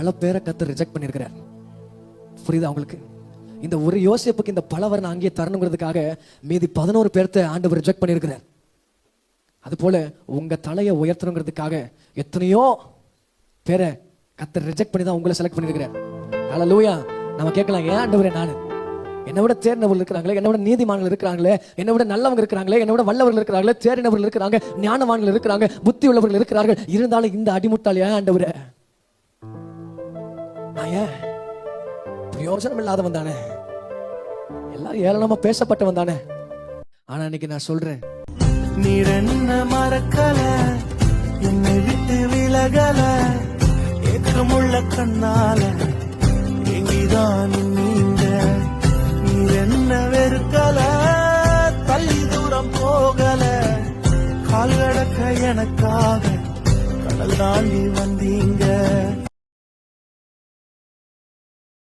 பல பேரை கர்த்தர் ரிஜெக்ட் பண்ணியிருக்கிறார். புரியுதா உங்களுக்கு? இந்த ஒரு யோசேப்புக்கு இந்த பலவரை நான் அங்கேயே தரணுங்கிறதுக்காக மீதி 11 பேர்த்த ஆண்டவர் ரிஜெக்ட் பண்ணியிருக்கிறார். அது போல உங்க தலையை உயர்த்தணுங்கிறதுக்காக எத்தனையோ பேரை கர்த்தர் ரிஜெக்ட் பண்ணி தான் உங்களை செலக்ட் பண்ணியிருக்கிறார். ஹல்லேலூயா. நம்ம கேட்கலாம், ஏன் ஆண்டவரே நான், என்னை விட தேர்ந்தவர்கள் இருக்கிறாங்களே, என்னை விட நீதிமான்கள் இருக்கிறாங்களே, என்னை விட நல்லவங்க இருக்கிறாங்களே, என்னை விட வல்லவர்கள் இருக்கிறாங்களே, தேறினவர்கள் இருக்கிறாங்க, ஞானவான்கள் இருக்கிறாங்க, புத்தி உள்ளவர்கள் இருக்கிறார்கள், இருந்தாலும் இந்த அடிமுட்டால் ஏன் ஆண்டவரே நான் ஏன் பிரயோஜனம் இல்லாதவன் தானே, எல்லாரும் ஏளனமா பேசப்பட்டவன் தானே. ஆனா இன்னைக்கு நான் சொல்றேன், நீர் என்ன மறக்கல, என்னை விட்டு விலகல, ஏக்கமுள்ள கண்ணால எங்கிதான் நீங்க, நீர் என்ன வெறுக்கல, தள்ளி தூரம் போகல, கால் கடக்க எனக்காக கடல் தாண்டி வந்தீங்க.